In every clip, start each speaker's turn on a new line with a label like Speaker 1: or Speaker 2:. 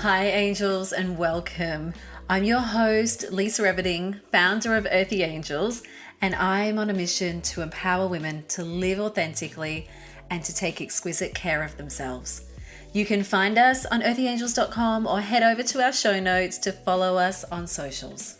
Speaker 1: Hi, angels, and welcome. I'm your host, Lisa Everding, founder of Earthy Angels, and I'm on a mission to empower women to live authentically and to take exquisite care of themselves. You can find us on earthyangels.com or head over to our show notes to follow us on socials.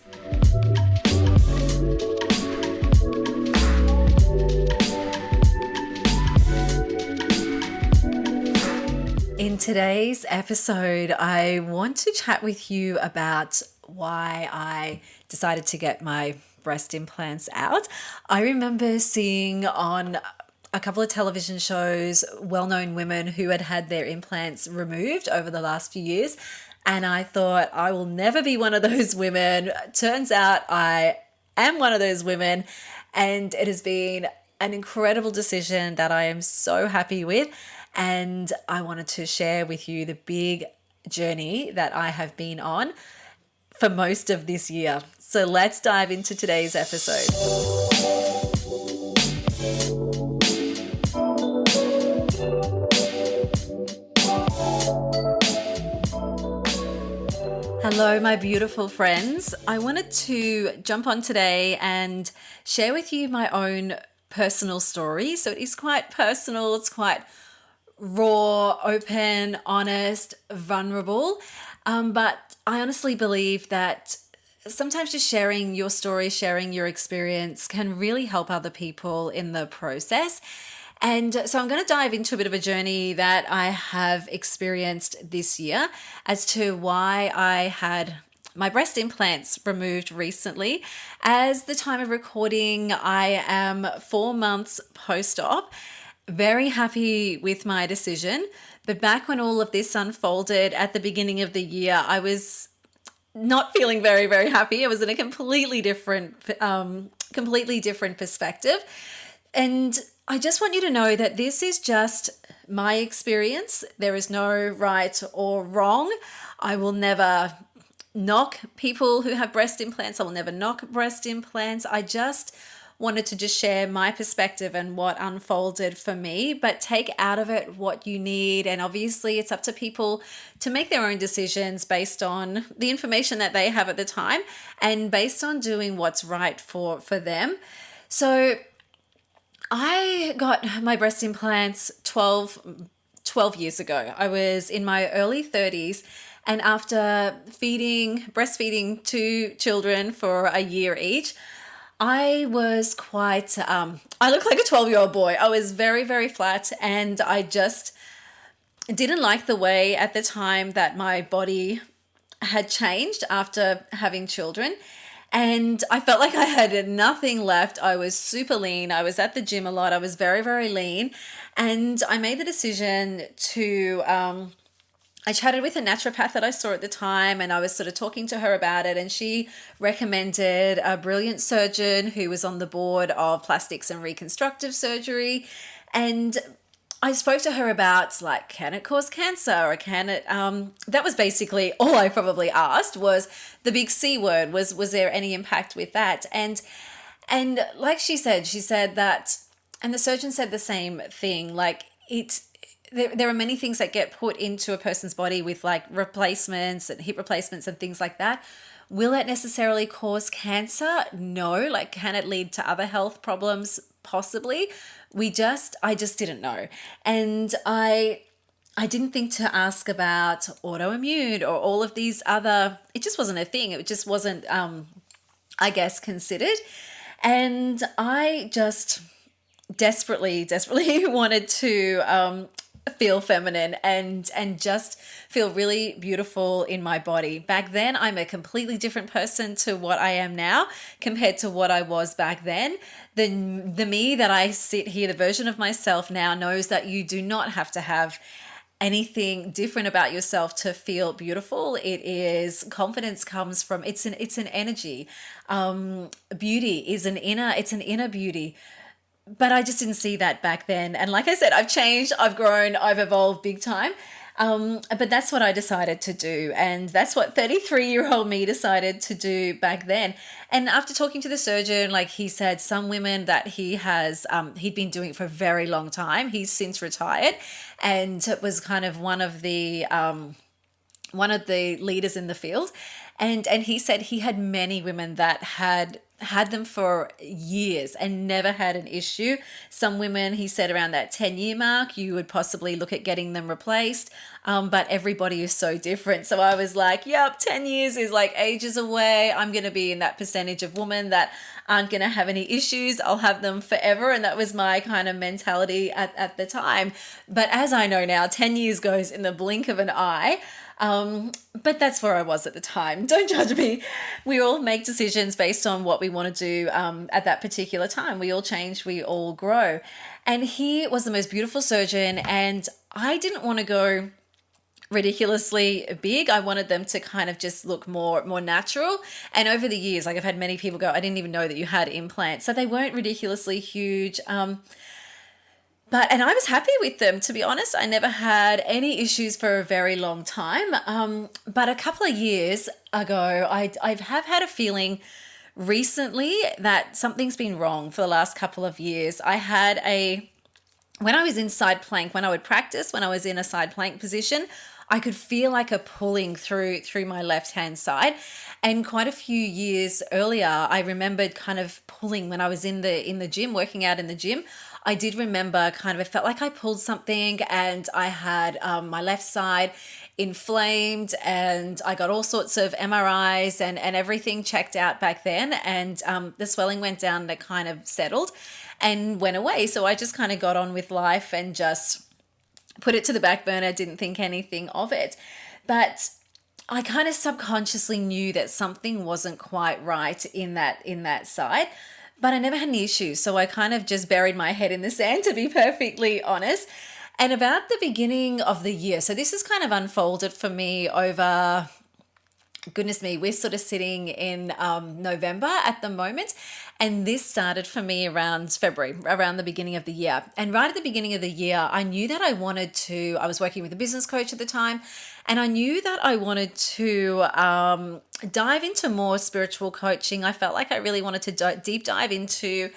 Speaker 1: In today's episode, I want to chat with you about why I decided to get my breast implants out. I remember seeing on a couple of television shows well-known women who had had their implants removed over the last few years, and I thought, I will never be one of those women. Turns out I am one of those women, and it has been an incredible decision that I am so happy with. And I wanted to share with you the big journey that I have been on for most of this year. So let's dive into today's episode. Hello, my beautiful friends. I wanted to jump on today and share with you my own personal story. So it is quite personal. It's quite raw, open, honest, vulnerable. But I honestly believe that sometimes just sharing your story, sharing your experience can really help other people in the process. And so I'm going to dive into a bit of a journey that I have experienced this year as to why I had my breast implants removed recently. As the time of recording, I am 4 months post-op. Very happy with my decision. But back when all of this unfolded at the beginning of the year, I was not feeling very, very happy. I was in a completely different perspective. And I just want you to know that this is just my experience. There is no right or wrong. I will never knock people who have breast implants. I will never knock breast implants. I just wanted to just share my perspective and what unfolded for me, but take out of it what you need. And obviously it's up to people to make their own decisions based on the information that they have at the time and based on doing what's right for them. So I got my breast implants 12 years ago. I was in my early 30s, and after breastfeeding 2 children for a year each, I was quite, I looked like a 12-year-old boy. I was very, very flat, and I just didn't like the way at the time that my body had changed after having children. And I felt like I had nothing left. I was super lean. I was at the gym a lot. I was very, very lean. And I made the decision to, I chatted with a naturopath that I saw at the time, and I was sort of talking to her about it, and she recommended a brilliant surgeon who was on the board of plastics and reconstructive surgery. And I spoke to her about, like, can it cause cancer, or can it, that was basically all I probably asked, was the big C word, was there any impact with that? And like she said that, and the surgeon said the same thing, like there are many things that get put into a person's body with, like, replacements and hip replacements and things like that. Will it necessarily cause cancer? No. Like, can it lead to other health problems? Possibly. I just didn't know. And I didn't think to ask about autoimmune or all of these other, it just wasn't a thing. It just wasn't, I guess, considered. And I just desperately wanted to feel feminine and just feel really beautiful in my body. Back then, I'm a completely different person to what I am now compared to what I was back then. The me that I sit here, the version of myself now, knows that you do not have to have anything different about yourself to feel beautiful. It is, confidence comes from, it's an energy. Beauty is an inner beauty. But I just didn't see that back then. And like I said, I've changed, I've grown, I've evolved big time. But that's what I decided to do. And that's what 33-year-old me decided to do back then. And after talking to the surgeon, like he said, some women that he has, he'd been doing it for a very long time. He's since retired, and it was kind of one of the one of the leaders in the field, and he said he had many women that had them for years and never had an issue. Some women, he said, around that 10-year mark, you would possibly look at getting them replaced. But everybody is so different. So I was like, yep, 10 years is like ages away. I'm going to be in that percentage of women that aren't going to have any issues. I'll have them forever. And that was my kind of mentality at the time. But as I know now, 10 years goes in the blink of an eye. But that's where I was at the time. Don't judge me. We all make decisions based on what we want to do at that particular time. We all change, we all grow. And he was the most beautiful surgeon, and I didn't want to go ridiculously big. I wanted them to kind of just look more natural. And over the years, like I've had many people go, I didn't even know that you had implants. So they weren't ridiculously huge. And I was happy with them, to be honest. I never had any issues for a very long time. But a couple of years ago, I have had a feeling recently that something's been wrong for the last couple of years. When I was in side plank, when I would practice, when I was in a side plank position, I could feel like a pulling through my left-hand side. And quite a few years earlier, I remembered kind of pulling when I was in the gym, working out in the gym. I did remember it felt like I pulled something, and I had my left side inflamed, and I got all sorts of MRIs and everything checked out back then. And the swelling went down, that kind of settled and went away. So I just kind of got on with life and just put it to the back burner, didn't think anything of it. But I kind of subconsciously knew that something wasn't quite right in that side. But I never had any issues. So I kind of just buried my head in the sand, to be perfectly honest. And about the beginning of the year, so this has kind of unfolded for me over, goodness me, we're sort of sitting in November at the moment. And this started for me around February, around the beginning of the year. And right at the beginning of the year, I knew that I was working with a business coach at the time, and I knew that I wanted to dive into more spiritual coaching. I felt like I really wanted to deep dive into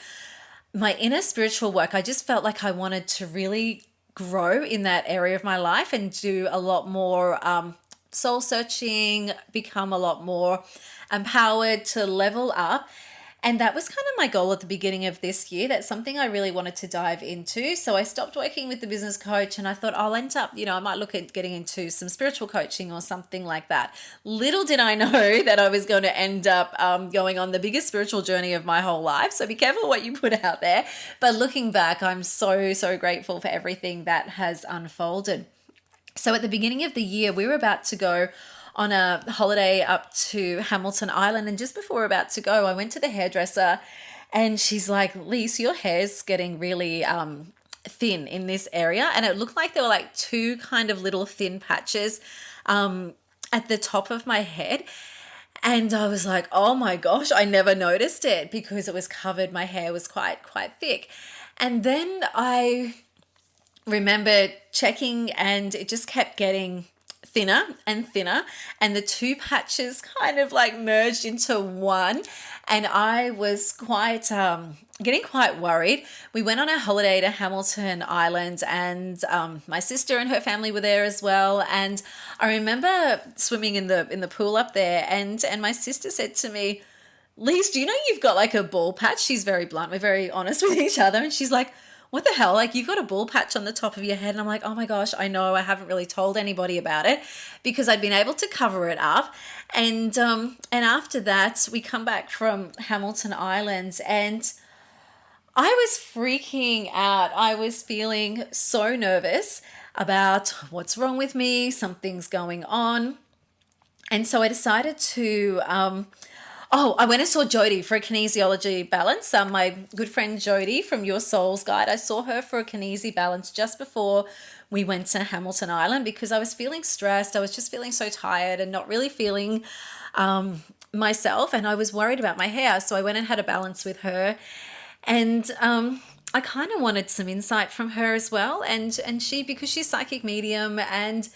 Speaker 1: my inner spiritual work. I just felt like I wanted to really grow in that area of my life and do a lot more soul searching, become a lot more empowered to level up. And that was kind of my goal at the beginning of this year. That's something I really wanted to dive into. So I stopped working with the business coach, and I thought I'll end up, I might look at getting into some spiritual coaching or something like that. Little did I know that I was going to end up going on the biggest spiritual journey of my whole life. So be careful what you put out there. But looking back, I'm so, so grateful for everything that has unfolded. So at the beginning of the year, we were about to go on a holiday up to Hamilton Island. And just before we're about to go, I went to the hairdresser, and she's like, Lise, your hair's getting really thin in this area. And it looked like there were like two kind of little thin patches at the top of my head. And I was like, oh my gosh, I never noticed it because it was covered. My hair was quite thick. And then I remember checking, and it just kept getting thinner and thinner, and the two patches kind of like merged into one, and I was getting quite worried. We went on a holiday to Hamilton Island, and my sister and her family were there as well. And I remember swimming in the pool up there, and my sister said to me, Lise, do you know you've got like a ball patch? She's very blunt. We're very honest with each other, and she's like, what the hell? Like, you've got a ball patch on the top of your head. And I'm like, oh my gosh, I know. I haven't really told anybody about it because I'd been able to cover it up. And after that, we come back from Hamilton Island, and I was freaking out. I was feeling so nervous about what's wrong with me. Something's going on. And so I decided to I went and saw Jody for a kinesiology balance. My good friend Jody from Your Soul's Guide, I saw her for a kinesi balance just before we went to Hamilton Island because I was feeling stressed. I was just feeling so tired and not really feeling myself, and I was worried about my hair. So I went and had a balance with her, and I kind of wanted some insight from her as well. And she, because she's psychic medium, and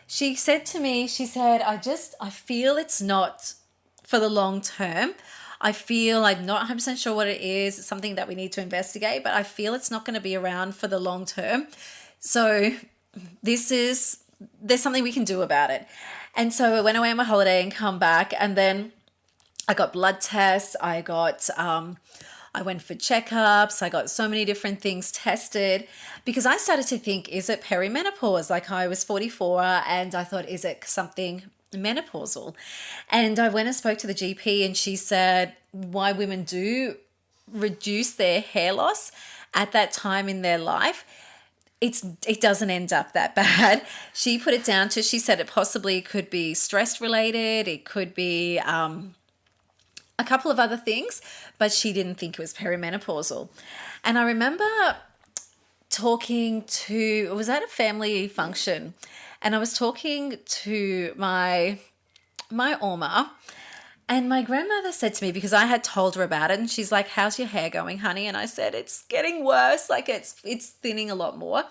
Speaker 1: she said to me, she said, I feel it's not for the long term. I feel I'm not 100% sure what it is. It's something that we need to investigate, but I feel it's not going to be around for the long term. So there's something we can do about it. And so I went away on my holiday and come back, and then I got blood tests. I went for checkups. I got so many different things tested because I started to think, is it perimenopause? Like, I was 44 and I thought, is it something menopausal? And I went and spoke to the GP, and she said why women do reduce their hair loss at that time in their life, it doesn't end up that bad. She put it down to, she said it possibly could be stress related. It could be a couple of other things, but she didn't think it was perimenopausal. And I remember talking to, it was at a family function, and I was talking to my Oma, and my grandmother said to me, because I had told her about it, and she's like, how's your hair going, honey? And I said, it's getting worse, like it's thinning a lot more.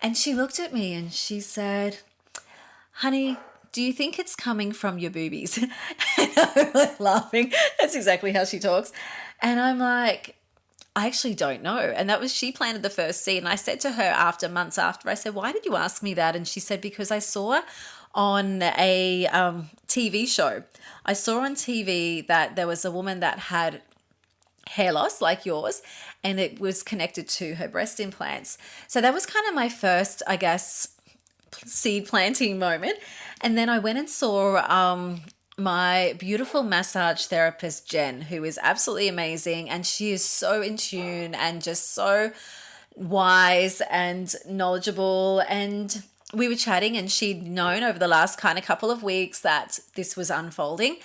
Speaker 1: And she looked at me and she said, honey, do you think it's coming from your boobies? And I'm like laughing. That's exactly how she talks. And I'm like, I actually don't know. And that was, she planted the first seed. And I said to her after, months after, I said, why did you ask me that? And she said, because I saw on a TV show, I saw on TV that there was a woman that had hair loss like yours, and it was connected to her breast implants. So that was kind of my first, I guess, seed planting moment. And then I went and saw my beautiful massage therapist, Jen, who is absolutely amazing. And she is so in tune and just so wise and knowledgeable. And we were chatting, and she'd known over the last kind of couple of weeks that this was unfolding.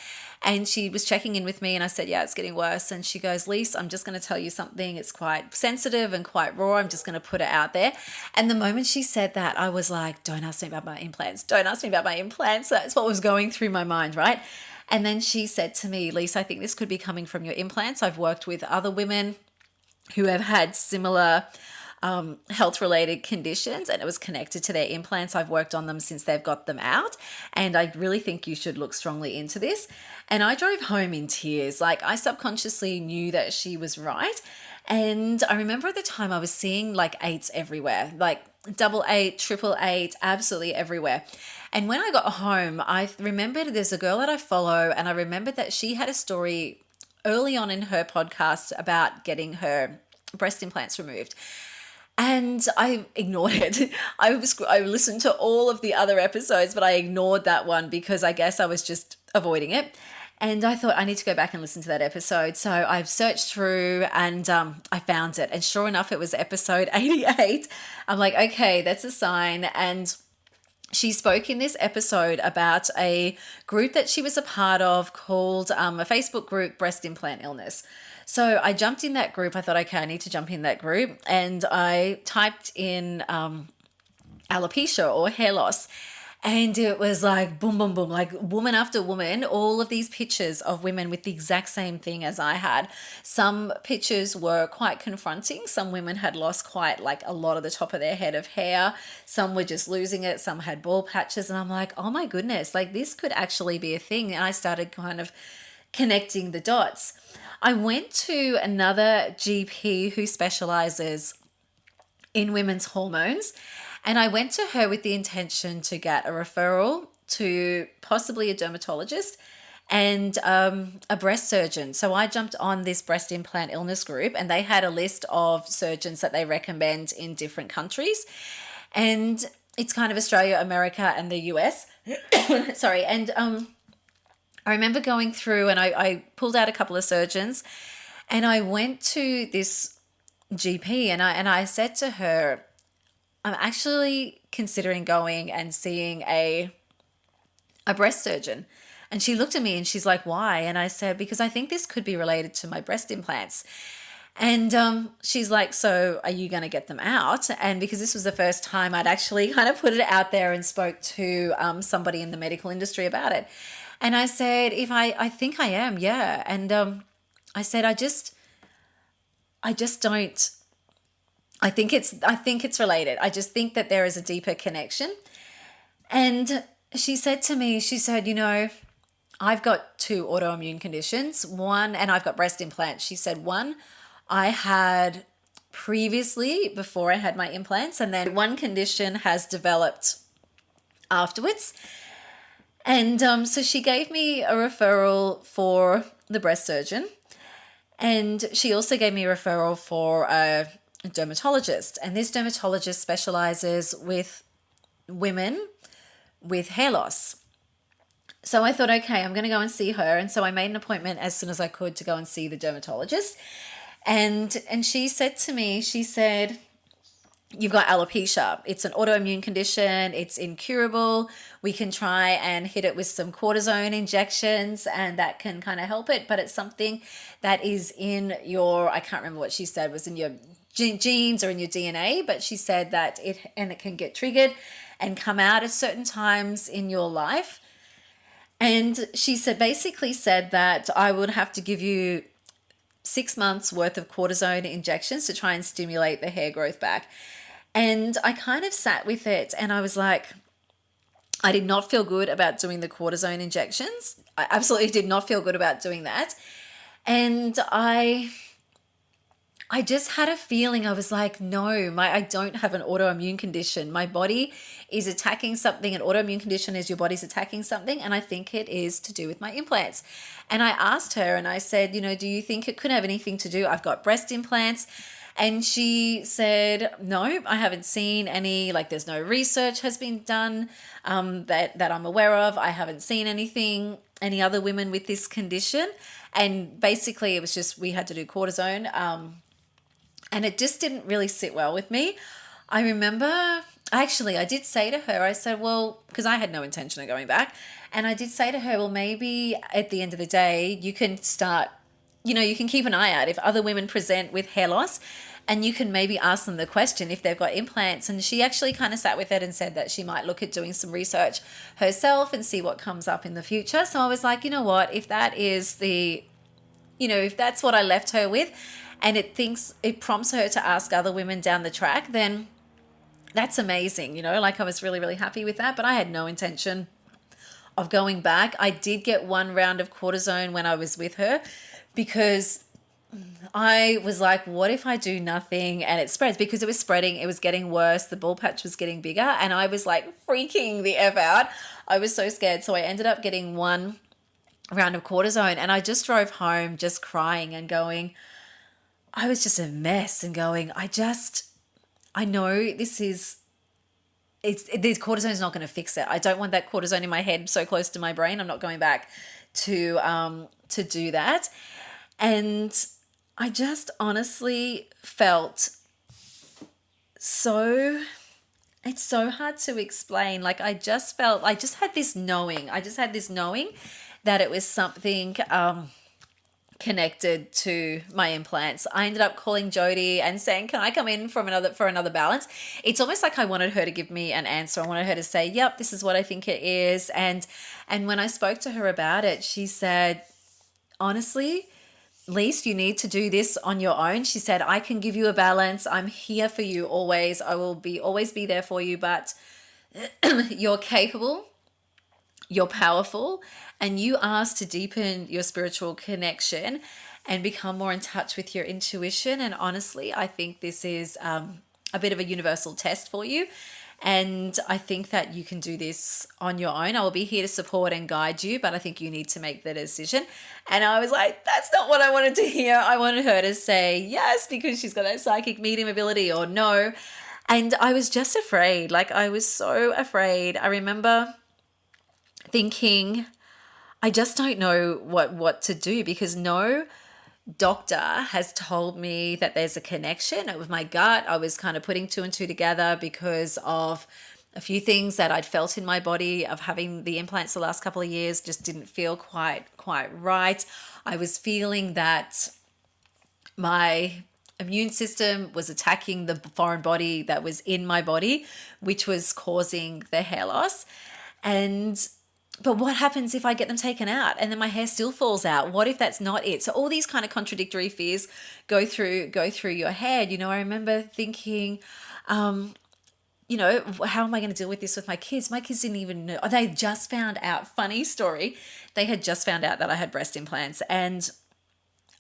Speaker 1: And she was checking in with me, and I said, yeah, it's getting worse. And she goes, Lise, I'm just going to tell you something. It's quite sensitive and quite raw. I'm just going to put it out there. And the moment she said that, I was like, don't ask me about my implants. Don't ask me about my implants. That's what was going through my mind, right? And then she said to me, Lise, I think this could be coming from your implants. I've worked with other women who have had similar health-related conditions, and it was connected to their implants. I've worked on them since they've got them out, and I really think you should look strongly into this. And I drove home in tears. Like, I subconsciously knew that she was right. And I remember at the time I was seeing like 8s everywhere, like 88, 888, absolutely everywhere. And when I got home, I remembered there's a girl that I follow, and I remembered that she had a story early on in her podcast about getting her breast implants removed. And I ignored it. I listened to all of the other episodes, but I ignored that one because I guess I was just avoiding it. And I thought I need to go back and listen to that episode. So I've searched through, and I found it. And sure enough, it was episode 88. I'm like, okay, that's a sign. And she spoke in this episode about a group that she was a part of called a Facebook group, Breast Implant Illness. So I jumped in that group. I thought, okay, I need to jump in that group. And I typed in alopecia or hair loss. And it was like boom, boom, boom, like woman after woman, all of these pictures of women with the exact same thing as I had. Some pictures were quite confronting. Some women had lost quite like a lot of the top of their head of hair. Some were just losing it. Some had bald patches. And I'm like, oh my goodness, like this could actually be a thing. And I started kind of connecting the dots. I went to another GP who specializes in women's hormones. And I went to her with the intention to get a referral to possibly a dermatologist and a breast surgeon. So I jumped on this breast implant illness group, and they had a list of surgeons that they recommend in different countries. And it's kind of Australia, America, and the US. Sorry. And I remember going through, and I pulled out a couple of surgeons, and I went to this GP, and I said to her, I'm actually considering going and seeing a breast surgeon. And she looked at me and she's like, why? And I said, because I think this could be related to my breast implants. And she's like, so are you going to get them out? And because this was the first time I'd actually kind of put it out there and spoke to somebody in the medical industry about it. And I said, I think I am, yeah. And I said, I just don't. I think it's related. I just think that there is a deeper connection. And she said to me, she said, I've got 2 autoimmune conditions. One, and I've got breast implants. She said, one, I had previously before I had my implants, and then one condition has developed afterwards. And so she gave me a referral for the breast surgeon. And she also gave me a referral for a dermatologist. And this dermatologist specializes with women with hair loss. So I thought, okay, I'm going to go and see her. And so I made an appointment as soon as I could to go and see the dermatologist. And she said to me, she said, you've got alopecia. It's an autoimmune condition. It's incurable. We can try and hit it with some cortisone injections and that can kind of help it. But it's something that is in your, I can't remember what she said, was in your genes or in your DNA. But she said that it can get triggered and come out at certain times in your life. And she said, basically said that I would have to give you 6 months worth of cortisone injections to try and stimulate the hair growth back. And I kind of sat with it and I was like, I did not feel good about doing the cortisone injections. I absolutely did not feel good about doing that. And I just had a feeling. I was like, no, I don't have an autoimmune condition. My body is attacking something. An autoimmune condition is your body's attacking something. And I think it is to do with my implants. And I asked her and I said, do you think it could have anything to do? I've got breast implants. And she said, no, I haven't seen any, like there's no research has been done that I'm aware of. I haven't seen any other women with this condition. And basically it was just, we had to do cortisone. And it just didn't really sit well with me. I remember, actually, I did say to her, I said, well, because I had no intention of going back. And I did say to her, well, maybe at the end of the day, you can start, you can keep an eye out if other women present with hair loss and you can maybe ask them the question if they've got implants. And she actually kind of sat with it and said that she might look at doing some research herself and see what comes up in the future. So I was like, you know what, if that is if that's what I left her with, and it prompts her to ask other women down the track, then that's amazing. Like I was really, really happy with that, but I had no intention of going back. I did get one round of cortisone when I was with her because I was like, what if I do nothing and it spreads? Because it was spreading, it was getting worse, the ball patch was getting bigger, and I was like freaking the F out. I was so scared. So I ended up getting one round of cortisone and I just drove home just crying and going, I was just a mess and going, I know this cortisone is not going to fix it. I don't want that cortisone in my head so close to my brain. I'm not going back to do that. And I just honestly felt it's so hard to explain. Like I just had this knowing that it was something, connected to my implants. I ended up calling Jody and saying, can I come in for another balance? It's almost like I wanted her to give me an answer. I wanted her to say, yep, this is what I think it is. And when I spoke to her about it, she said, honestly, Lise, you need to do this on your own. She said, I can give you a balance. I'm here for you always. I will always be there for you, but you're capable, you're powerful, and you asked to deepen your spiritual connection and become more in touch with your intuition. And honestly, I think this is a bit of a universal test for you. And I think that you can do this on your own. I will be here to support and guide you, but I think you need to make the decision. And I was like, that's not what I wanted to hear. I wanted her to say yes, because she's got that psychic medium ability, or no. And I was just afraid. Like I was so afraid. I remember thinking, I just don't know what to do, because no doctor has told me that there's a connection. With my gut, I was kind of putting two and two together because of a few things that I'd felt in my body of having the implants the last couple of years. Just didn't feel quite right. I was feeling that my immune system was attacking the foreign body that was in my body, which was causing the hair loss. But what happens if I get them taken out and then my hair still falls out? What if that's not it? So all these kind of contradictory fears go through your head. I remember thinking, how am I going to deal with this with my kids? My kids didn't even know. They just found out. Funny story. They had just found out that I had breast implants. And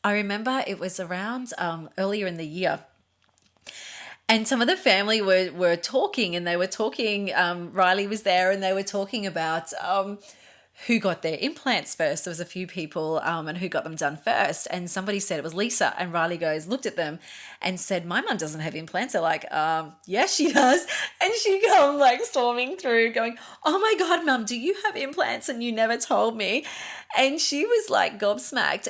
Speaker 1: I remember it was around earlier in the year. And some of the family were talking, and they were talking, Riley was there, and they were talking about who got their implants first. There was a few people and who got them done first. And somebody said it was Lisa. And Riley looked at them and said, my mum doesn't have implants. They're like, yeah, she does. And she come like storming through going, oh my God, mum, do you have implants? And you never told me. And she was like gobsmacked.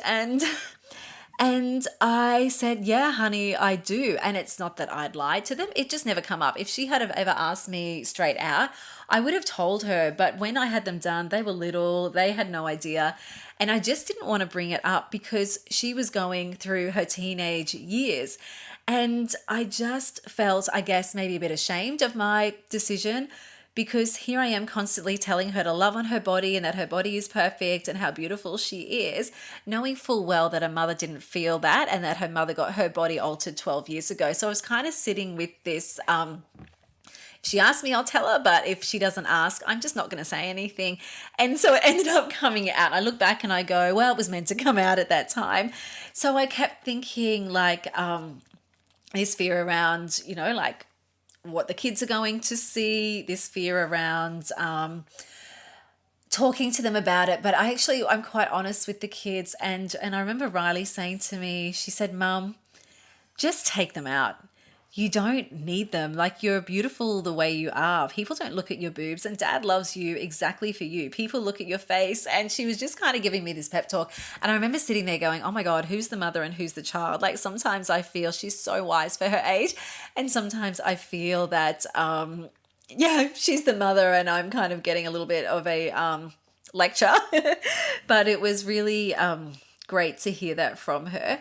Speaker 1: And I said, yeah, honey, I do. And it's not that I'd lied to them. It just never come up. If she had have ever asked me straight out, I would have told her. But when I had them done, they were little, they had no idea. And I just didn't want to bring it up because she was going through her teenage years. And I just felt, I guess, maybe a bit ashamed of my decision, because here I am constantly telling her to love on her body and that her body is perfect and how beautiful she is, knowing full well that her mother didn't feel that and that her mother got her body altered 12 years ago. So I was kind of sitting with this, if she asks me, I'll tell her, but if she doesn't ask, I'm just not going to say anything. And so it ended up coming out. I look back and I go, well, it was meant to come out at that time. So I kept thinking like this fear around, like, what the kids are going to see, this fear around talking to them about it. But I'm quite honest with the kids. And I remember Riley saying to me, she said, Mum, just take them out. You don't need them. Like, you're beautiful the way you are. People don't look at your boobs, and Dad loves you exactly for you. People look at your face. And she was just kind of giving me this pep talk. And I remember sitting there going, oh my God, who's the mother and who's the child? Like, sometimes I feel she's so wise for her age. And sometimes I feel that, she's the mother and I'm kind of getting a little bit of a lecture. But it was really great to hear that from her.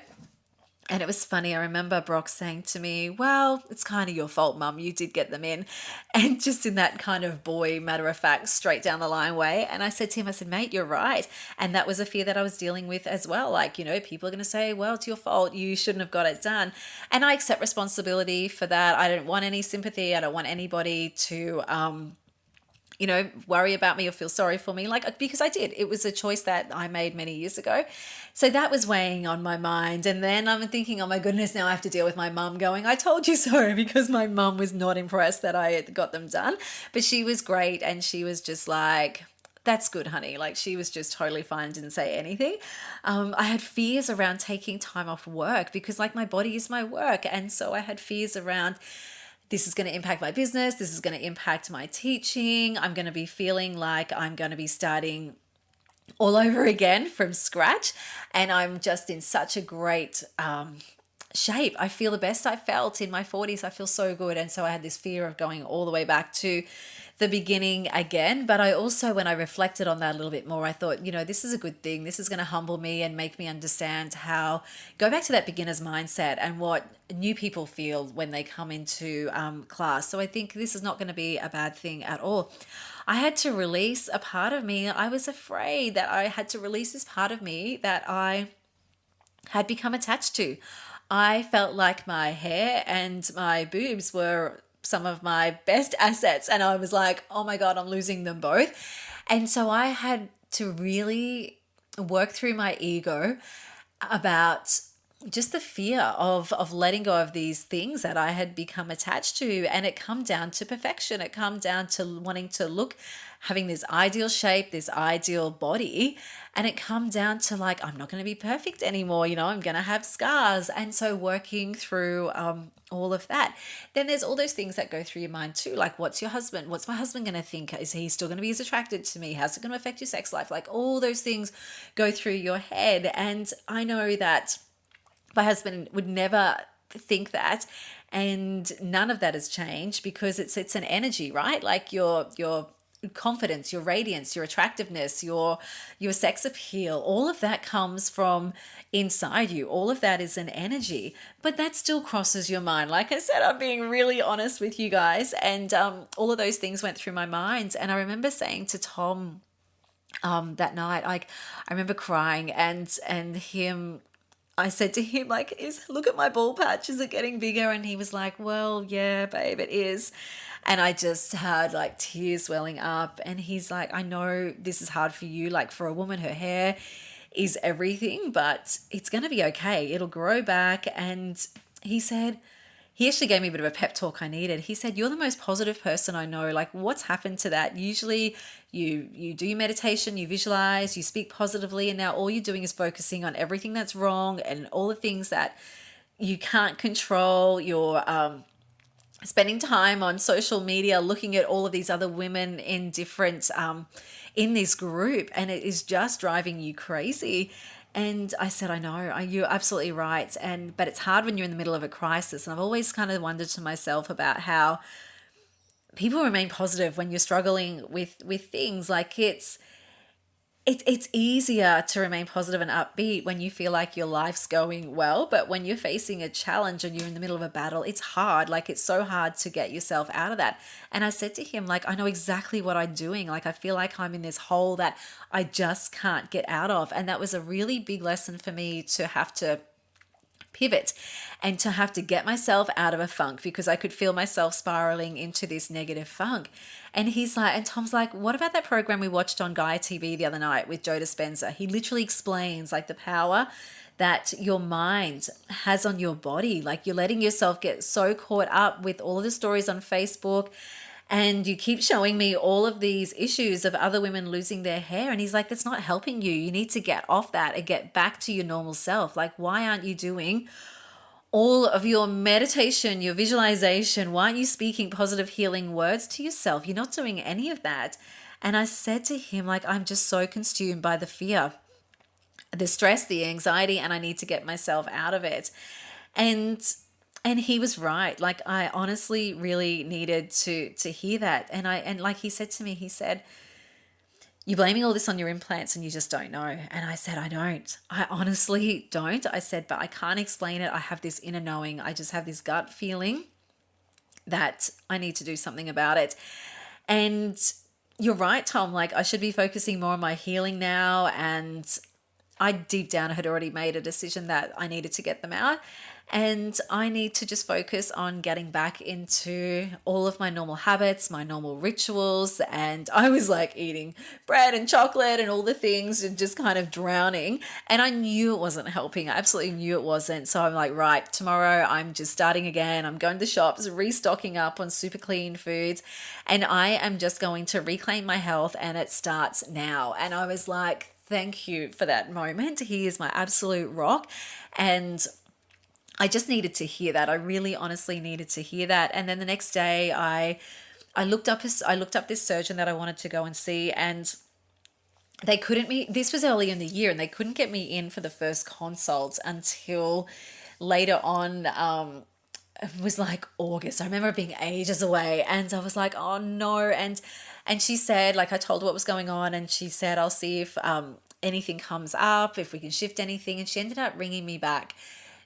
Speaker 1: And it was funny. I remember Brock saying to me, well, it's kind of your fault, Mum. You did get them in. And just in that kind of boy, matter of fact, straight down the line way. And I said to him, I said, mate, you're right. And that was a fear that I was dealing with as well. Like, people are going to say, well, it's your fault. You shouldn't have got it done. And I accept responsibility for that. I don't want any sympathy. I don't want anybody to, worry about me or feel sorry for me, because I did. It was a choice that I made many years ago. So that was weighing on my mind. And then I'm thinking, oh my goodness, now I have to deal with my mum going, I told you so, because my mum was not impressed that I had got them done. But she was great. And she was just like, that's good, honey. Like, she was just totally fine, didn't say anything. I had fears around taking time off work because, like, my body is my work. And so I had fears around, this is going to impact my business. This is going to impact my teaching. I'm going to be feeling like I'm going to be starting all over again from scratch. And I'm just in such a great shape. I feel the best I felt in my 40s. I feel so good. And so I had this fear of going all the way back to the beginning again. But I also, when I reflected on that a little bit more, I thought, this is a good thing. This is going to humble me and make me understand how, go back to that beginner's mindset and what new people feel when they come into class. So I think this is not going to be a bad thing at all. I had to release a part of me. I was afraid that I had to release this part of me that I had become attached to. I felt like my hair and my boobs were some of my best assets. And I was like, oh my God, I'm losing them both. And so I had to really work through my ego about just the fear of letting go of these things that I had become attached to. And it come down to perfection. It come down to wanting to look, having this ideal shape, this ideal body. And it come down to like, I'm not going to be perfect anymore. I'm going to have scars. And so working through all of that. Then there's all those things that go through your mind too. Like, what's your husband? What's my husband going to think? Is he still going to be as attracted to me? How's it going to affect your sex life? Like, all those things go through your head. And I know that my husband would never think that, and none of that has changed because it's an energy, right? Like your confidence, your radiance, your attractiveness, your sex appeal, all of that comes from inside you. All of that is an energy, but that still crosses your mind. Like I said, I'm being really honest with you guys, and all of those things went through my mind. And I remember saying to Tom that night, like, I remember crying and him. I said to him, like, look at my ball patch. Is it getting bigger? And he was like, well, yeah, babe, it is. And I just had like tears welling up. And he's like, I know this is hard for you. Like, for a woman, her hair is everything, but it's going to be okay. It'll grow back. And he said, he actually gave me a bit of a pep talk I needed. He said, "You're the most positive person I know. Like, what's happened to that? Usually you do your meditation, you visualize, you speak positively, and now all you're doing is focusing on everything that's wrong and all the things that you can't control. You're spending time on social media looking at all of these other women in different in this group, and it is just driving you crazy." And I said, I know, you're absolutely right. But it's hard when you're in the middle of a crisis. And I've always kind of wondered to myself about how people remain positive when you're struggling with things. Like it's easier to remain positive and upbeat when you feel like your life's going well, but when you're facing a challenge and you're in the middle of a battle, it's hard. Like, it's so hard to get yourself out of that. And I said to him, like, I know exactly what I'm doing. Like, I feel like I'm in this hole that I just can't get out of. And that was a really big lesson for me, to have to pivot and to have to get myself out of a funk, because I could feel myself spiraling into this negative funk. And he's like, and Tom's like, what about that program we watched on Gaia TV the other night with Joe Dispenza? He literally explains like the power that your mind has on your body. Like, you're letting yourself get so caught up with all of the stories on Facebook, and you keep showing me all of these issues of other women losing their hair. And he's like, that's not helping you. You need to get off that and get back to your normal self. Like, why aren't you doing all of your meditation, your visualization? Why aren't you speaking positive healing words to yourself? You're not doing any of that. And I said to him, like, I'm just so consumed by the fear, the stress, the anxiety, and I need to get myself out of it. And he was right. Like, I honestly really needed to hear that. And like he said to me, he said, "You're blaming all this on your implants and you just don't know." And I said, I don't. I honestly don't. I said, but I can't explain it. I have this inner knowing. I just have this gut feeling that I need to do something about it. And you're right, Tom. Like, I should be focusing more on my healing now. And I deep down had already made a decision that I needed to get them out. And I need to just focus on getting back into all of my normal habits, my normal rituals. And I was like eating bread and chocolate and all the things and just kind of drowning. And I knew it wasn't helping. I absolutely knew it wasn't. So I'm like, right, tomorrow I'm just starting again. I'm going to the shops, restocking up on super clean foods. And I am just going to reclaim my health, and it starts now. And I was like, thank you for that moment. He is my absolute rock. And I just needed to hear that. I really honestly needed to hear that. And then the next day I looked up this surgeon that I wanted to go and see, and they couldn't meet. This was early in the year, and they couldn't get me in for the first consult until later on. It was like August. I remember it being ages away, and I was like, oh no. And she said, like, I told her what was going on, and she said, I'll see if anything comes up, if we can shift anything. And she ended up ringing me back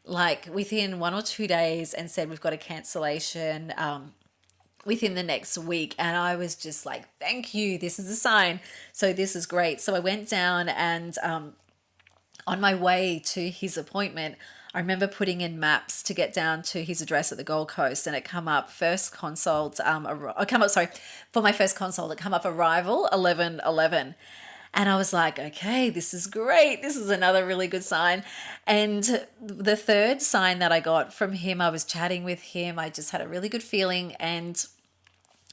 Speaker 1: like within 1 or 2 days and said, we've got a cancellation within the next week. And I was just like, thank you, this is a sign. So this is great. So I went down, and on my way to his appointment, I remember putting in maps to get down to his address at the Gold Coast, and it come up first consult, for my first consult, it come up arrival 11:11. And I was like, okay, this is great. This is another really good sign. And the third sign that I got from him, I was chatting with him. I just had a really good feeling. And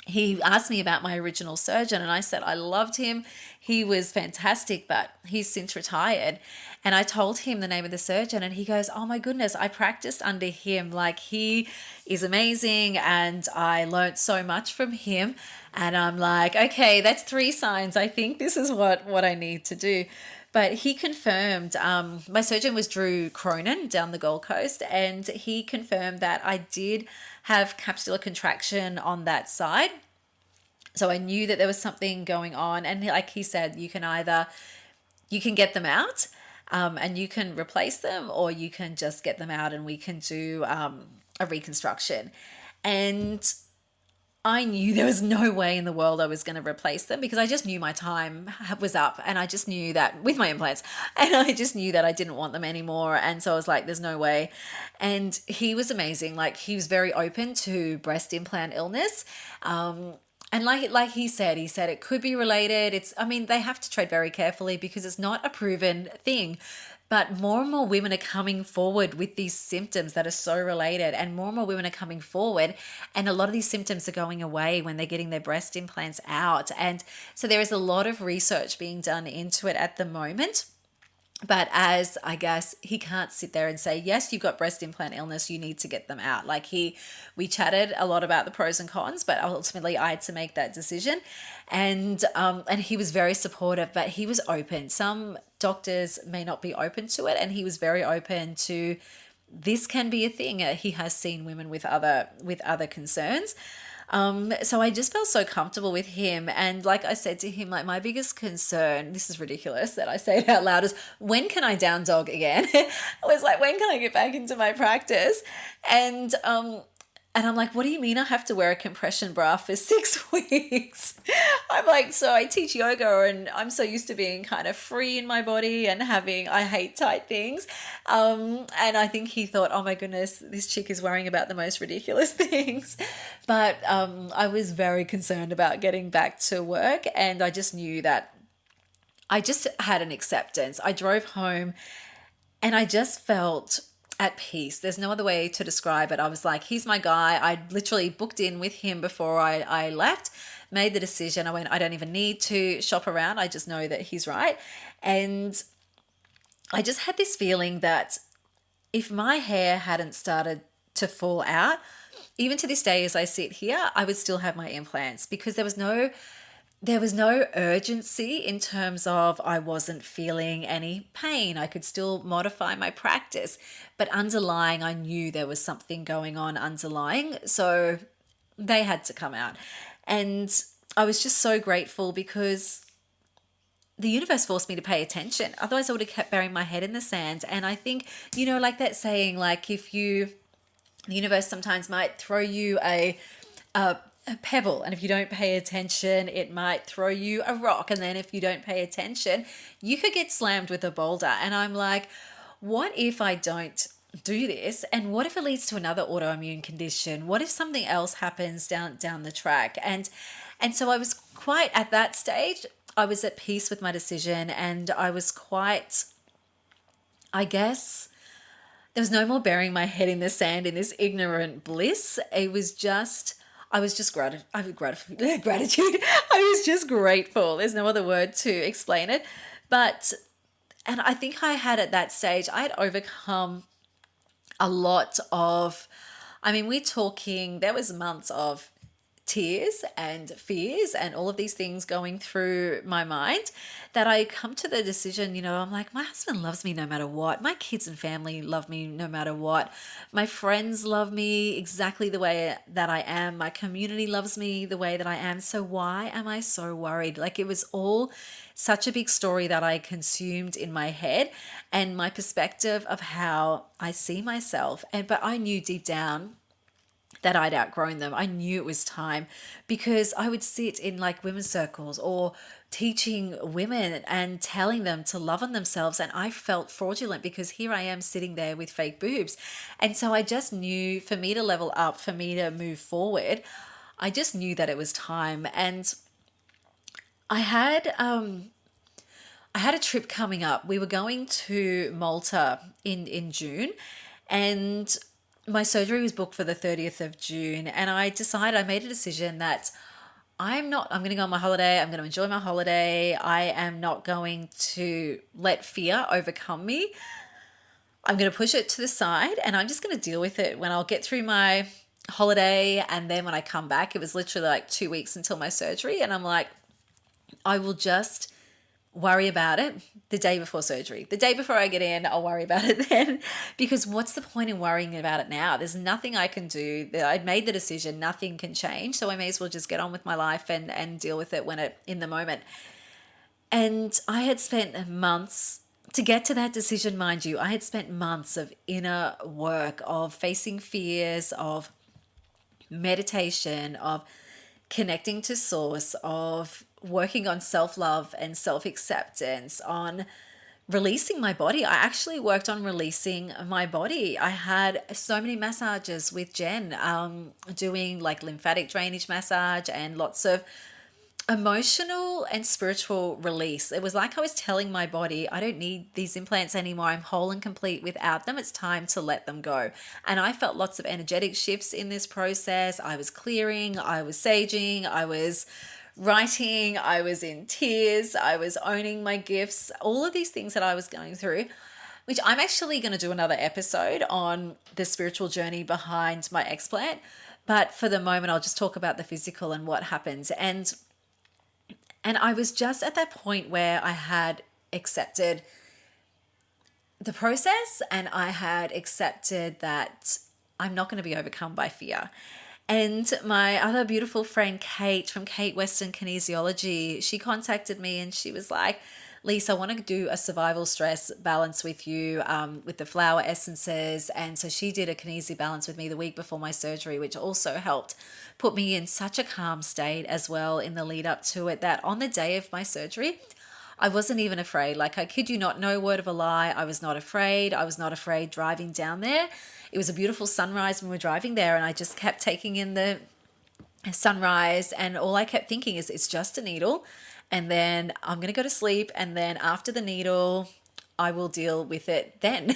Speaker 1: he asked me about my original surgeon, and I said I loved him. He was fantastic, but he's since retired. And I told him the name of the surgeon, and he goes, oh my goodness, I practiced under him. Like, he is amazing, and I learned so much from him. And I'm like, okay, that's 3 signs. I think this is what I need to do. But he confirmed, my surgeon was Drew Cronin down the Gold Coast, and he confirmed that I did have capsular contraction on that side. So I knew that there was something going on. And like he said, you can get them out and you can replace them, or you can just get them out and we can do a reconstruction. And I knew there was no way in the world I was going to replace them, because I just knew my time was up, and I just knew that with my implants, and I just knew that I didn't want them anymore. And so I was like, there's no way. And he was amazing. Like, he was very open to breast implant illness. And like he said it could be related. They have to tread very carefully because it's not a proven thing. But more and more women are coming forward with these symptoms that are so related, and more women are coming forward, and a lot of these symptoms are going away when they're getting their breast implants out. And so there is a lot of research being done into it at the moment. But as I guess he can't sit there and say, yes, you've got breast implant illness, you need to get them out. Like we chatted a lot about the pros and cons, but ultimately I had to make that decision. And he was very supportive, but he was open. Some doctors may not be open to it, and he was very open to this can be a thing. He has seen women with other concerns. So I just felt so comfortable with him. And like I said to him, like my biggest concern, this is ridiculous that I say it out loud, is when can I down dog again? I was like, when can I get back into my practice? And I'm like, what do you mean I have to wear a compression bra for 6 weeks? I'm like, so I teach yoga and I'm so used to being kind of free in my body and I hate tight things. And I think he thought, oh my goodness, this chick is worrying about the most ridiculous things. But I was very concerned about getting back to work, and I just knew that I just had an acceptance. I drove home and I just felt at peace. There's no other way to describe it. I was like, he's my guy. I literally booked in with him before I left, made the decision. I went, I don't even need to shop around. I just know that he's right. And I just had this feeling that if my hair hadn't started to fall out, even to this day as I sit here, I would still have my implants, because there was no urgency in terms of I wasn't feeling any pain. I could still modify my practice, but underlying, I knew there was something going on underlying. So they had to come out. And I was just so grateful, because the universe forced me to pay attention. Otherwise I would have kept burying my head in the sand. And I think, like that saying, like the universe sometimes might throw you a pebble, and if you don't pay attention, it might throw you a rock, and then if you don't pay attention, you could get slammed with a boulder. And I'm like, what if I don't do this, and what if it leads to another autoimmune condition? What if something else happens down the track? And so I was quite at that stage, I was at peace with my decision, and I was quite, I guess, there was no more burying my head in the sand in this ignorant bliss. It was just, I was just gratitude. I was just grateful. There's no other word to explain it. And I think I had at that stage, I had overcome a lot of, we're talking, there was months of tears and fears and all of these things going through my mind, that I come to the decision, I'm like, my husband loves me no matter what. My kids and family love me no matter what. My friends love me exactly the way that I am. My community loves me the way that I am. So why am I so worried? Like, it was all such a big story that I consumed in my head, and my perspective of how I see myself. But I knew deep down that I'd outgrown them. I knew it was time, because I would sit in like women's circles or teaching women and telling them to love on themselves, and I felt fraudulent, because here I am sitting there with fake boobs. And so I just knew, for me to level up, for me to move forward, I just knew that it was time. And I had a trip coming up. We were going to Malta in June, and my surgery was booked for the 30th of June. And I made a decision that I'm going to go on my holiday. I'm going to enjoy my holiday. I am not going to let fear overcome me. I'm going to push it to the side, and I'm just going to deal with it when I'll get through my holiday. And then when I come back, it was literally like 2 weeks until my surgery. And I'm like, I will just worry about it the day before surgery. The day before I get in, I'll worry about it then, because what's the point in worrying about it now? There's nothing I can do. I'd made the decision, nothing can change. So I may as well just get on with my life and deal with it in the moment. And I had spent months to get to that decision, mind you. I had spent months of inner work, of facing fears, of meditation, of connecting to source, of working on self-love and self-acceptance, on releasing my body. I actually worked on releasing my body. I had so many massages with Jen, doing like lymphatic drainage massage and lots of emotional and spiritual release. It was like I was telling my body, I don't need these implants anymore. I'm whole and complete without them. It's time to let them go. And I felt lots of energetic shifts in this process. I was clearing, I was saging, I was writing, I was in tears, I was owning my gifts, all of these things that I was going through, which I'm actually going to do another episode on the spiritual journey behind my explant. But for the moment, I'll just talk about the physical and what happens. And I was just at that point where I had accepted the process and I had accepted that I'm not going to be overcome by fear. And my other beautiful friend, Kate from Kate Western Kinesiology, she contacted me and she was like, Lisa, I want to do a survival stress balance with you with the flower essences. And so she did a kinesi balance with me the week before my surgery, which also helped put me in such a calm state as well in the lead up to it, that on the day of my surgery, I wasn't even afraid. Like, I kid you not, no word of a lie. I was not afraid. I was not afraid driving down there. It was a beautiful sunrise when we were driving there, and I just kept taking in the sunrise, and all I kept thinking is, it's just a needle, and then I'm going to go to sleep, and then after the needle, I will deal with it then.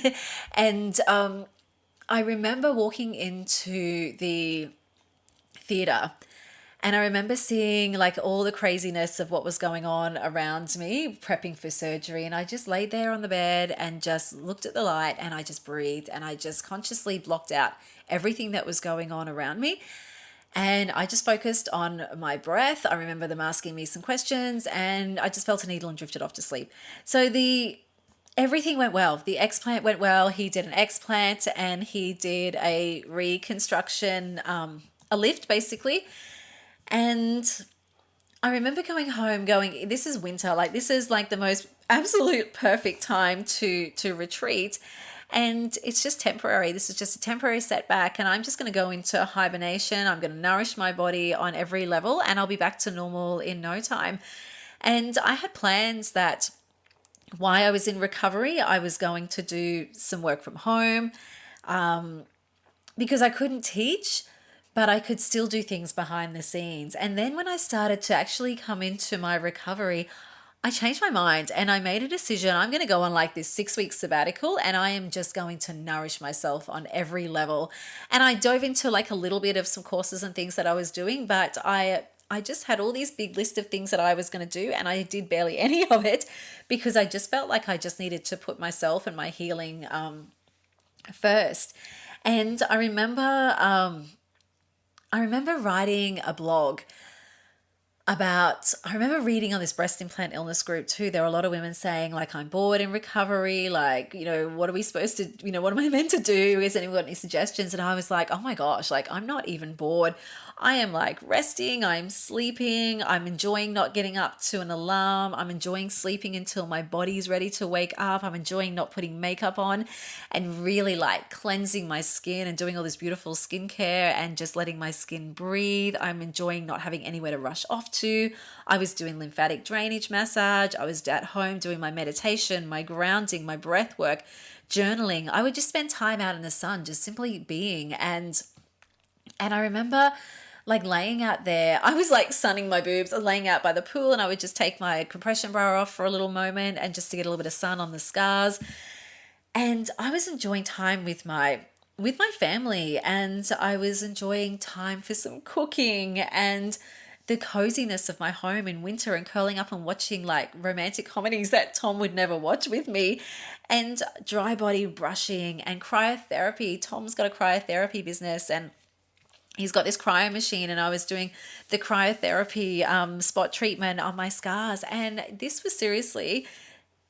Speaker 1: And I remember walking into the theater, and I remember seeing like all the craziness of what was going on around me, prepping for surgery. And I just laid there on the bed and just looked at the light, and I just breathed, and I just consciously blocked out everything that was going on around me. And I just focused on my breath. I remember them asking me some questions, and I just felt a needle and drifted off to sleep. So everything went well. The explant went well. He did an explant and he did a reconstruction, a lift basically. And I remember going home going, this is winter, like this is like the most absolute perfect time to retreat. And it's just temporary. This is just a temporary setback, and I'm just going to go into hibernation. I'm going to nourish my body on every level, and I'll be back to normal in no time. And I had plans that while I was in recovery, I was going to do some work from home because I couldn't teach, but I could still do things behind the scenes. And then when I started to actually come into my recovery, I changed my mind and I made a decision. I'm going to go on like this 6-week sabbatical, and I am just going to nourish myself on every level. And I dove into like a little bit of some courses and things that I was doing, but I just had all these big list of things that I was going to do, and I did barely any of it because I just felt like I just needed to put myself and my healing first. And I remember writing a blog I remember reading on this breast implant illness group too, there were a lot of women saying like, I'm bored in recovery, like, what are we supposed to, what am I meant to do? Has anyone got any suggestions? And I was like, oh my gosh, like I'm not even bored. I am like resting, I'm sleeping, I'm enjoying not getting up to an alarm, I'm enjoying sleeping until my body's ready to wake up, I'm enjoying not putting makeup on and really like cleansing my skin and doing all this beautiful skincare and just letting my skin breathe. I'm enjoying not having anywhere to rush off to. I was doing lymphatic drainage massage, I was at home doing my meditation, my grounding, my breath work, journaling. I would just spend time out in the sun, just simply being. And I remember like laying out there, I was like sunning my boobs. I was laying out by the pool, and I would just take my compression bra off for a little moment and just to get a little bit of sun on the scars. And I was enjoying time with my family, and I was enjoying time for some cooking and the coziness of my home in winter, and curling up and watching like romantic comedies that Tom would never watch with me, and dry body brushing and cryotherapy. Tom's got a cryotherapy business, and he's got this cryo machine, and I was doing the cryotherapy spot treatment on my scars. And this was seriously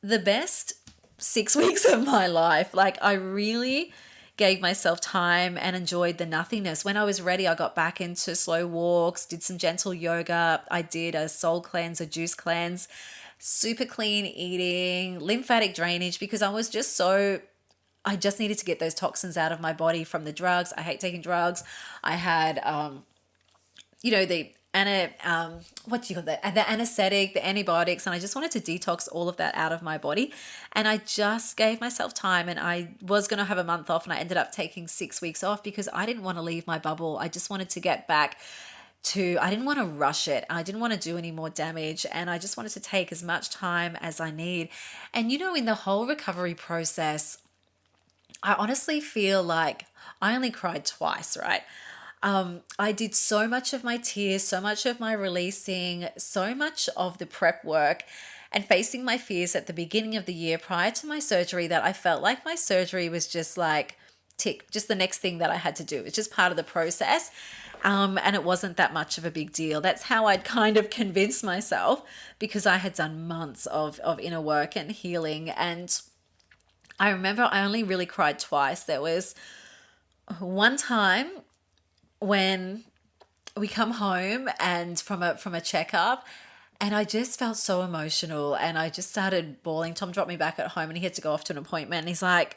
Speaker 1: the best 6 weeks of my life. Like I really gave myself time and enjoyed the nothingness. When I was ready, I got back into slow walks, did some gentle yoga. I did a soul cleanse, a juice cleanse, super clean eating, lymphatic drainage, because I just needed to get those toxins out of my body from the drugs. I hate taking drugs. I had, the anesthetic, the antibiotics, and I just wanted to detox all of that out of my body. And I just gave myself time, and I was going to have a month off, and I ended up taking 6 weeks off because I didn't want to leave my bubble. I just wanted to get back I didn't want to rush it. I didn't want to do any more damage. And I just wanted to take as much time as I need. And, in the whole recovery process, I honestly feel like I only cried twice, right? I did so much of my tears, so much of my releasing, so much of the prep work and facing my fears at the beginning of the year prior to my surgery that I felt like my surgery was just like just the next thing that I had to do. It's just part of the process. And it wasn't that much of a big deal. That's how I'd kind of convinced myself because I had done months of inner work and healing. And I remember I only really cried twice. There was one time when we come home and from a checkup, and I just felt so emotional and I just started bawling. Tom dropped me back at home and he had to go off to an appointment. And he's like,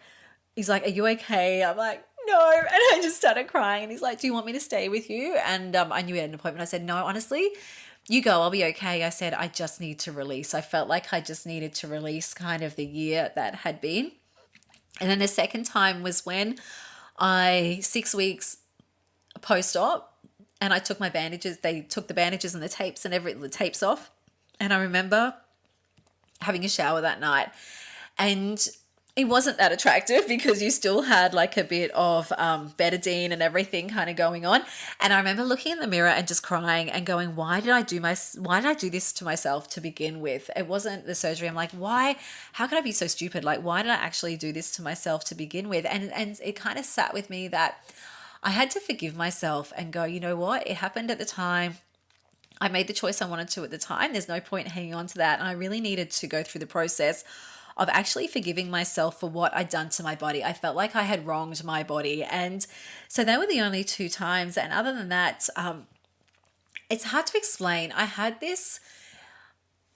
Speaker 1: "Are you okay?" I'm like, "No." And I just started crying. And he's like, "Do you want me to stay with you?" And I knew he had an appointment. I said, "No, honestly, you go. I'll be okay." I said, "I just need to release." I felt like I just needed to release kind of the year that had been. And then the second time was when 6 weeks post-op, and I took my bandages. They took the bandages and the tapes and the tapes off. And I remember having a shower that night, and it wasn't that attractive because you still had like a bit of betadine and everything kind of going on. And I remember looking in the mirror and just crying and going, why did I do this to myself to begin with? It wasn't the surgery. I'm like, why? How could I be so stupid? Like, why did I actually do this to myself to begin with? And it kind of sat with me that I had to forgive myself and go, you know what? It happened at the time. I made the choice I wanted to at the time. There's no point hanging on to that. And I really needed to go through the process of actually forgiving myself for what I'd done to my body. I felt like I had wronged my body. And so they were the only two times. And other than that, it's hard to explain. I had this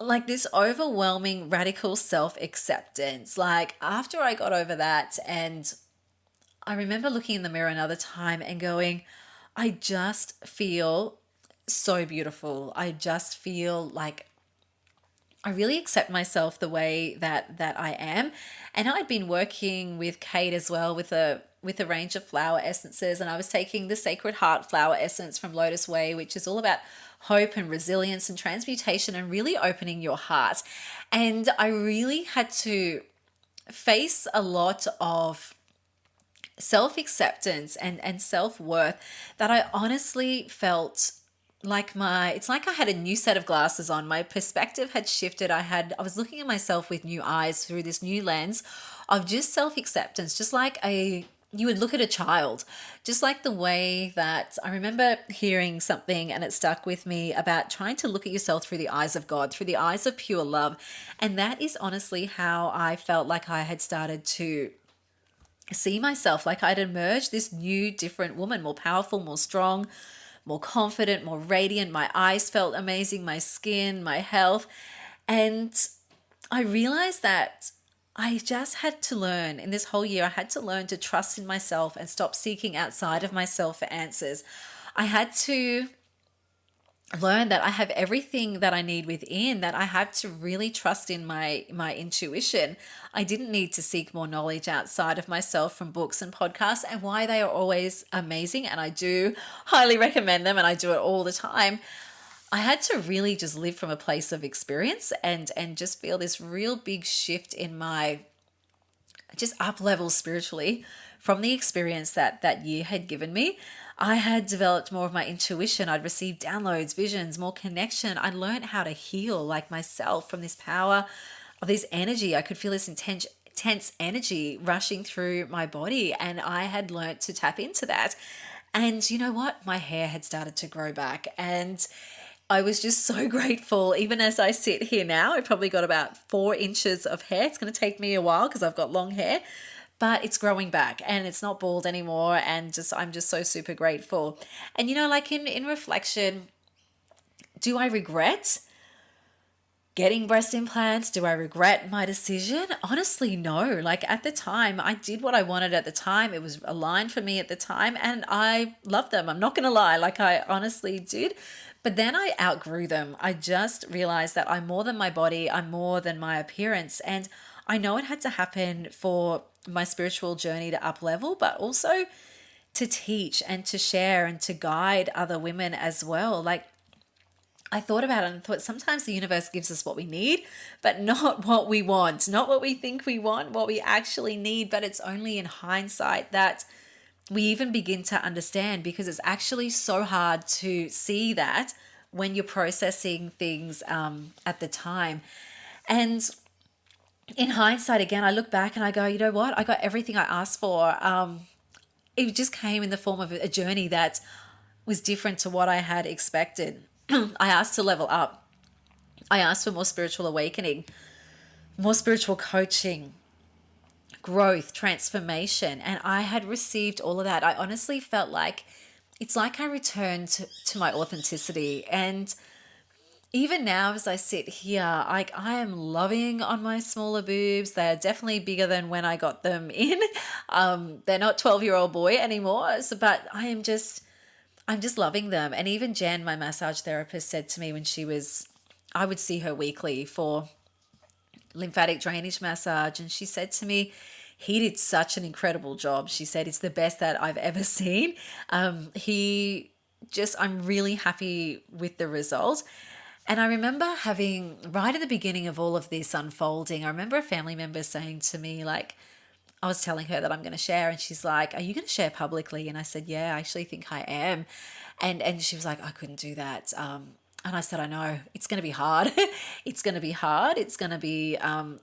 Speaker 1: overwhelming radical self-acceptance. Like after I got over that, and I remember looking in the mirror another time and going, I just feel so beautiful. I just feel like I really accept myself the way that I am. And I'd been working with Kate as well with a range of flower essences, and I was taking the Sacred Heart flower essence from Lotus Way, which is all about hope and resilience and transmutation and really opening your heart. And I really had to face a lot of self-acceptance and self-worth that I honestly felt like it's like I had a new set of glasses on. My perspective had shifted. I was looking at myself with new eyes through this new lens of just self-acceptance, just like you would look at a child, just like the way that I remember hearing something and it stuck with me about trying to look at yourself through the eyes of God, through the eyes of pure love. And that is honestly how I felt like I had started to see myself, like I'd emerged this new, different woman, more powerful, more strong, more confident, more radiant. My eyes felt amazing, my skin, my health. And I realized that I just had to learn in this whole year, I had to learn to trust in myself and stop seeking outside of myself for answers. I had to learn that I have everything that I need within, that I had to really trust in my intuition. I didn't need to seek more knowledge outside of myself from books and podcasts, and why they are always amazing. And I do highly recommend them, and I do it all the time. I had to really just live from a place of experience and just feel this real big shift in my just up level spiritually from the experience that year had given me. I had developed more of my intuition. I'd received downloads, visions, more connection. I learned how to heal like myself from this power of this energy. I could feel this intense energy rushing through my body, and I had learned to tap into that. And you know what? My hair had started to grow back, and I was just so grateful. Even as I sit here now, I've probably got about 4 inches of hair. It's going to take me a while because I've got long hair, but it's growing back and it's not bald anymore. And I'm just so super grateful. And like in reflection, do I regret getting breast implants? Do I regret my decision? Honestly, no. Like at the time, I did what I wanted at the time. It was aligned for me at the time, and I loved them. I'm not going to lie. Like I honestly did. But then I outgrew them. I just realized that I'm more than my body. I'm more than my appearance. And I know it had to happen for my spiritual journey to up level, but also to teach and to share and to guide other women as well. Like, I thought about it and thought sometimes the universe gives us what we need, but not what we want, not what we think we want, what we actually need. But it's only in hindsight that we even begin to understand, because it's actually so hard to see that when you're processing things at the time. And in hindsight, again, I look back and I go, you know what? I got everything I asked for. It just came in the form of a journey that was different to what I had expected. I asked to level up. I asked for more spiritual awakening, more spiritual coaching, growth, transformation, and I had received all of that. I honestly felt like it's like I returned to my authenticity. And even now, as I sit here, like, I am loving on my smaller boobs. They're definitely bigger than when I got them in. They're not 12-year-old boy anymore. So, but I'm just loving them. And even Jen, my massage therapist, said to me when I would see her weekly for lymphatic drainage massage, and she said to me, he did such an incredible job. She said, it's the best that I've ever seen. I'm really happy with the result. And I remember having, right at the beginning of all of this unfolding, I remember a family member saying to me, like, I was telling her that I'm going to share, and she's like, are you going to share publicly? And I said, yeah, I actually think I am. And she was like, I couldn't do that. And I said, I know, it's going to be hard. It's going to be hard. It's going to be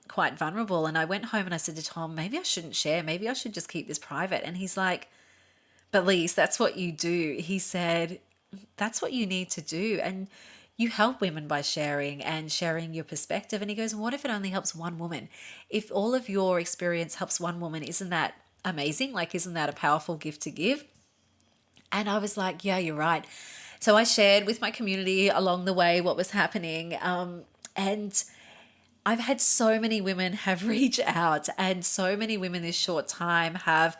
Speaker 1: quite vulnerable. And I went home and I said to Tom, maybe I shouldn't share. Maybe I should just keep this private. And he's like, but Lise, that's what you do. He said, that's what you need to do. And you help women by sharing and sharing your perspective. And he goes, what if it only helps one woman? If all of your experience helps one woman, isn't that amazing? Like, isn't that a powerful gift to give? And I was like, yeah, you're right. So I shared with my community along the way what was happening. And I've had so many women have reached out, and so many women this short time have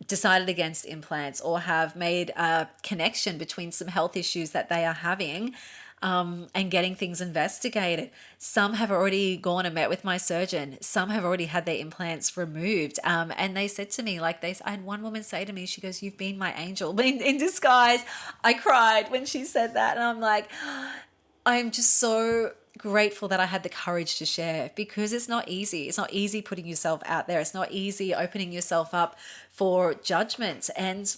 Speaker 1: decided against implants or have made a connection between some health issues that they are having, and getting things investigated. Some have already gone and met with my surgeon. Some have already had their implants removed. And they said to me, like, I had one woman say to me, she goes, you've been my angel in disguise. I cried when she said that. And I'm like, I'm just so grateful that I had the courage to share, because it's not easy. It's not easy putting yourself out there. It's not easy opening yourself up for judgment. And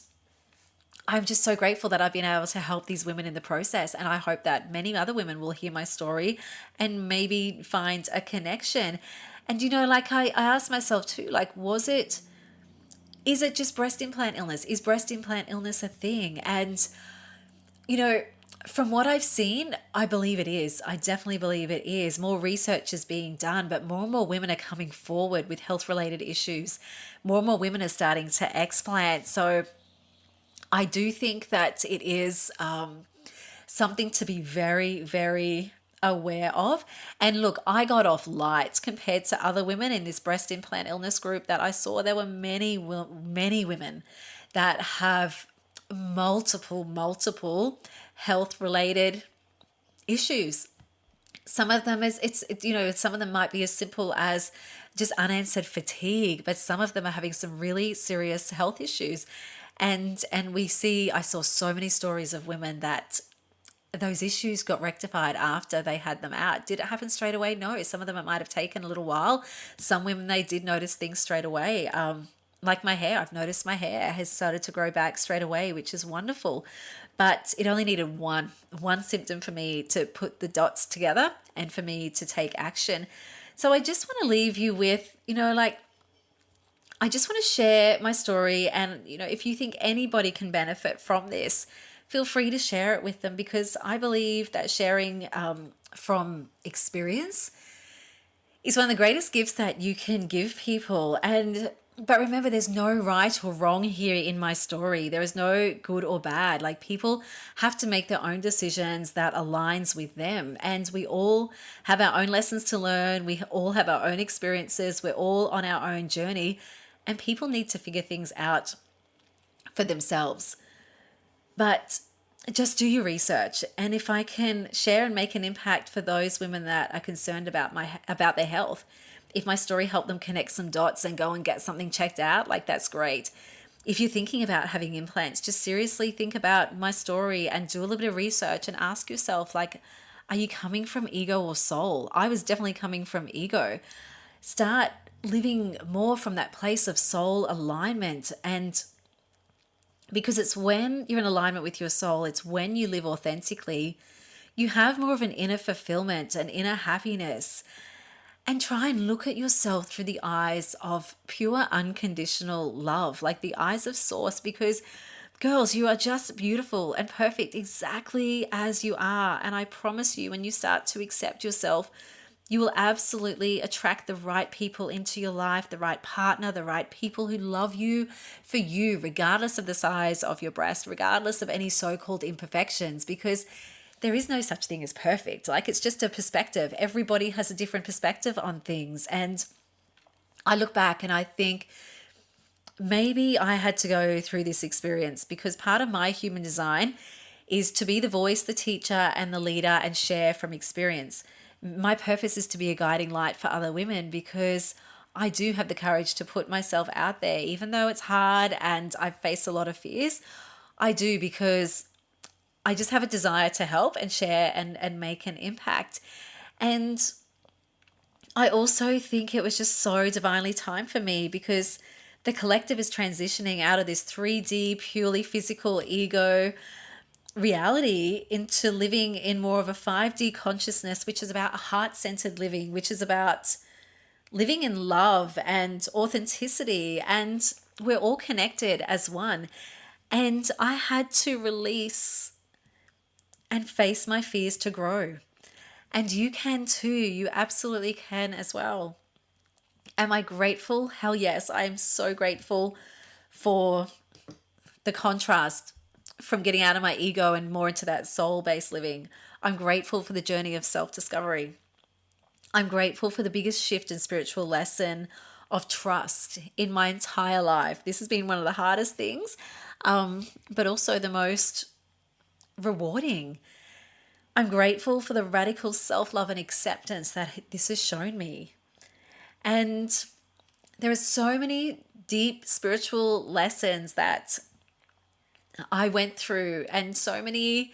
Speaker 1: I'm just so grateful that I've been able to help these women in the process. And I hope that many other women will hear my story and maybe find a connection. And, you know, like, I asked myself too, like, is it just breast implant illness? Is breast implant illness a thing? And, you know, from what I've seen, I believe it is. I definitely believe it is. More research is being done, but more and more women are coming forward with health-related issues. More and more women are starting to explant. So I do think that it is something to be very, very aware of. And look, I got off light compared to other women in this breast implant illness group that I saw. There were many women that have multiple health related issues. Some of them some of them might be as simple as just unanswered fatigue, but some of them are having some really serious health issues. And I saw so many stories of women that those issues got rectified after they had them out. Did it happen straight away? No. Some of them, it might have taken a little while. Some women, they did notice things straight away. Like my hair, I've noticed my hair has started to grow back straight away, which is wonderful. But it only needed one symptom for me to put the dots together and for me to take action. So I just want to leave you with, I just want to share my story. And, if you think anybody can benefit from this, feel free to share it with them, because I believe that sharing from experience is one of the greatest gifts that you can give people. But remember, there's no right or wrong here in my story. There is no good or bad. Like, people have to make their own decisions that aligns with them. And we all have our own lessons to learn. We all have our own experiences. We're all on our own journey. And people need to figure things out for themselves. But just do your research. And if I can share and make an impact for those women that are concerned about their health, if my story helped them connect some dots and go and get something checked out, like, that's great. if you're thinking about having implants, just seriously think about my story and do a little bit of research and ask yourself, like, are you coming from ego or soul? I was definitely coming from ego. Start living more from that place of soul alignment. And because it's when you're in alignment with your soul, it's when you live authentically, you have more of an inner fulfillment, an inner happiness. And try and look at yourself through the eyes of pure unconditional love, like the eyes of source, because girls, you are just beautiful and perfect exactly as you are. And I promise you, when you start to accept yourself, you will absolutely attract the right people into your life, the right partner, the right people who love you for you, regardless of the size of your breast, regardless of any so-called imperfections, because there is no such thing as perfect. Like, it's just a perspective. Everybody has a different perspective on things. And I look back and I think maybe I had to go through this experience because part of my human design is to be the voice, the teacher, and the leader and share from experience. My purpose is to be a guiding light for other women because I do have the courage to put myself out there, even though it's hard and I face a lot of fears. I do, because I just have a desire to help and share and make an impact. And I also think it was just so divinely timed for me because the collective is transitioning out of this 3D, purely physical ego reality into living in more of a 5D consciousness, which is about heart-centered living, which is about living in love and authenticity. And we're all connected as one. And I had to release and face my fears to grow. And you can too. You absolutely can as well. Am I grateful? Hell yes. I am so grateful for the contrast from getting out of my ego and more into that soul-based living. I'm grateful for the journey of self-discovery. I'm grateful for the biggest shift and spiritual lesson of trust in my entire life. This has been one of the hardest things, but also the most rewarding. I'm grateful for the radical self-love and acceptance that this has shown me. And there are so many deep spiritual lessons that I went through, and so many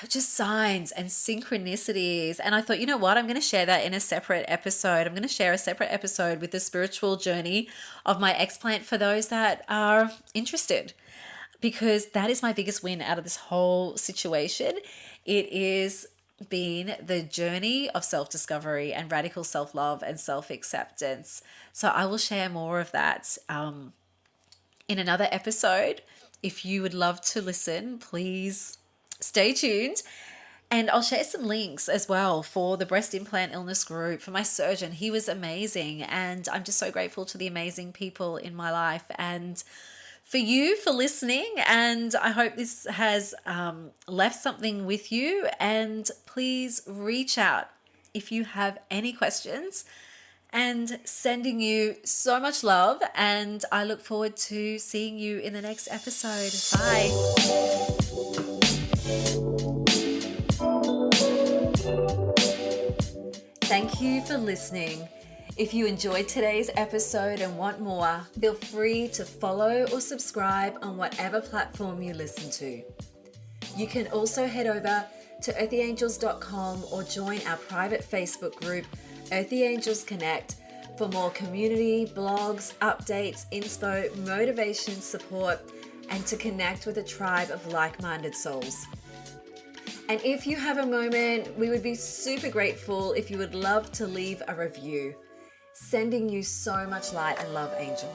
Speaker 1: just signs and synchronicities. And I thought, you know what? I'm going to share that in a separate episode. I'm going to share a separate episode with the spiritual journey of my explant for those that are interested, because that is my biggest win out of this whole situation. It is been the journey of self-discovery and radical self-love and self-acceptance. So I will share more of that in another episode. If you would love to listen, please stay tuned. And I'll share some links as well for the breast implant illness group, for my surgeon. He was amazing. And I'm just so grateful to the amazing people in my life and for you for listening. And I hope this has left something with you. And please reach out if you have any questions. And sending you so much love. And I look forward to seeing you in the next episode. Bye. Thank you for listening. If you enjoyed today's episode and want more, feel free to follow or subscribe on whatever platform you listen to. You can also head over to earthyangels.com or join our private Facebook group, Earthy Angels Connect, for more community, blogs, updates, inspo, motivation, support, and to connect with a tribe of like-minded souls. And if you have a moment, we would be super grateful if you would love to leave a review. Sending you so much light and love, Angel.